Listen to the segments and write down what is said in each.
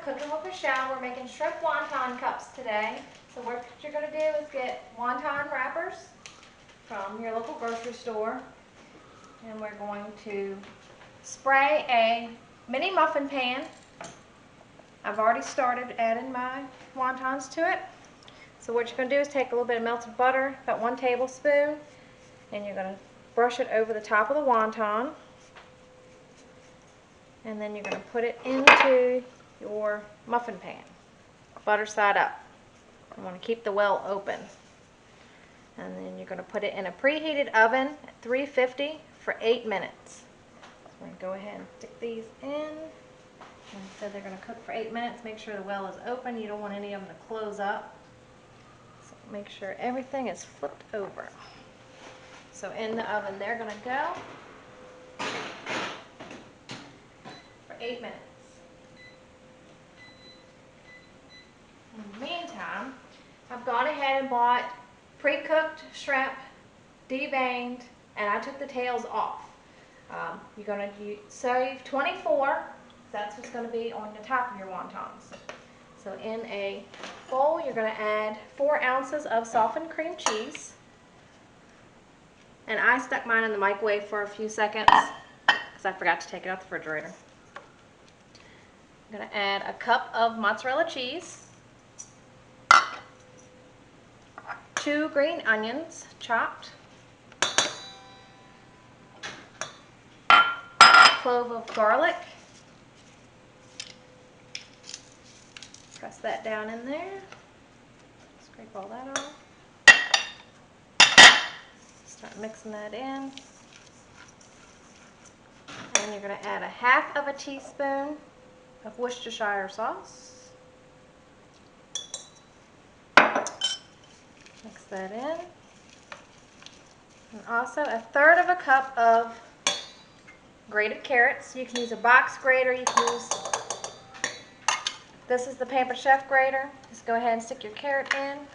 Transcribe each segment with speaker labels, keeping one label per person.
Speaker 1: Cooking with Michelle. We're making shrimp wonton cups today. So what you're going to do is get wonton wrappers from your local grocery store. And we're going to spray a mini muffin pan. I've already started adding my wontons to it. So what you're going to do is take a little bit of melted butter, about 1 tablespoon, and you're going to brush it over the top of the wonton. And then you're going to put it into your muffin pan, butter side up. You want to keep the well open. And then you're going to put it in a preheated oven at 350 for 8 minutes. So we're going to go ahead and stick these in. Like I said, they're going to cook for 8 minutes. Make sure the well is open. You don't want any of them to close up. So make sure everything is flipped over. So in the oven they're going to go for 8 minutes. In the meantime, I've gone ahead and bought pre-cooked shrimp, deveined, and I took the tails off. You're going to save 24. That's what's going to be on the top of your wontons. So in a bowl, you're going to add 4 ounces of softened cream cheese. And I stuck mine in the microwave for a few seconds because I forgot to take it out the refrigerator. I'm going to add a cup of mozzarella cheese, 2 green onions chopped, clove of garlic. Press that down in there. Scrape all that off. Start mixing that in. And you're going to add a 1/2 teaspoon of Worcestershire sauce. Mix that in. And also a 1/3 cup of grated carrots. You can use a box grater. You can use, this is the Pampered Chef grater. Just go ahead and stick your carrot in and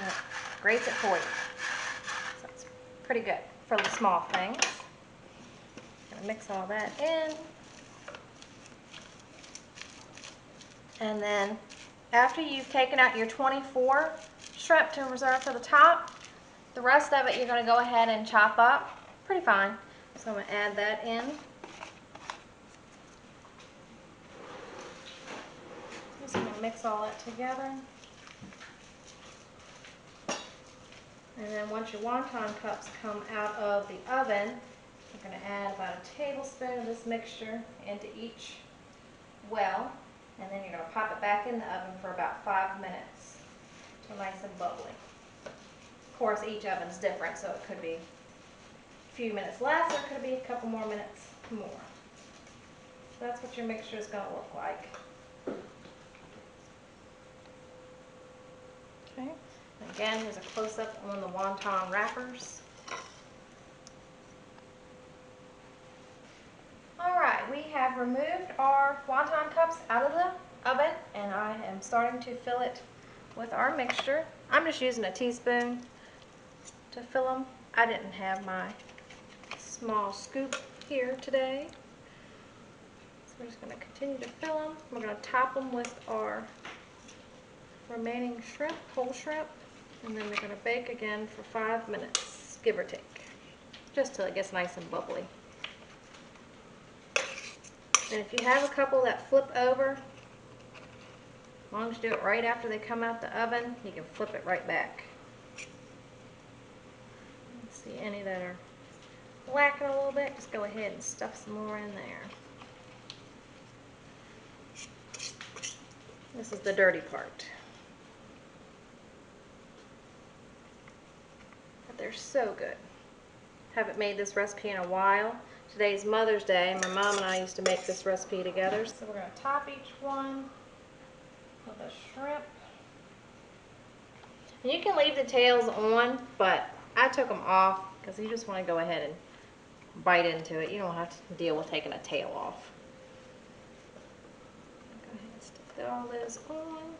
Speaker 1: it grates it for you. So it's pretty good for the small things. Gonna mix all that in. And then after you've taken out your 24 shrimp to reserve for the top, the rest of it you're going to go ahead and chop up pretty fine. So I'm going to add that in. Just going to mix all that together. And then once your wonton cups come out of the oven, you're going to add about 1 tablespoon of this mixture into each well. And then you're going to pop it back in the oven for about 5 minutes until nice and bubbly. Of course, each oven's different, so it could be a few minutes less, or it could be a couple more minutes more. So that's what your mixture is going to look like. Okay. Again, here's a close-up on the wonton wrappers. Alright, we have removed our wonton cups out of the oven, and I am starting to fill it with our mixture. I'm just using a teaspoon to fill them. I didn't have my small scoop here today. So we're just going to continue to fill them. We're going to top them with our remaining shrimp, whole shrimp, and then we're going to bake again for 5 minutes, give or take, just till it gets nice and bubbly. And if you have a couple that flip over, as long as you do it right after they come out the oven, you can flip it right back. Let's see any that are lacking a little bit, just go ahead and stuff some more in there. This is the dirty part. But they're so good. Haven't made this recipe in a while. Today's Mother's Day. My mom and I used to make this recipe together. So we're going to top each one with a shrimp. And you can leave the tails on, but I took them off because you just want to go ahead and bite into it. You don't have to deal with taking a tail off. Go ahead and stick all those on.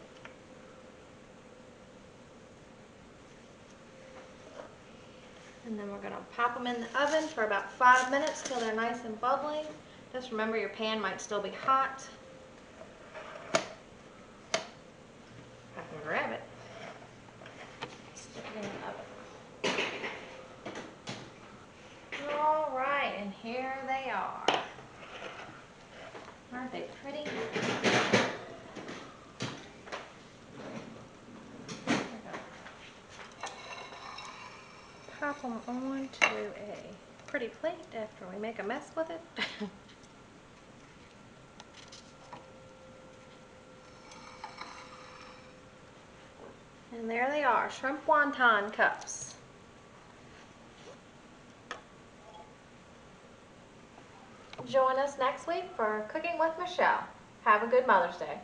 Speaker 1: And then we're going to pop them in the oven for about 5 minutes till they're nice and bubbly. Just remember your pan might still be hot. there they are. Aren't they pretty? Pop them onto a pretty plate after we make a mess with it. And there they are, shrimp wonton cups. Join us next week for Cooking with Michelle. Have a good Mother's Day.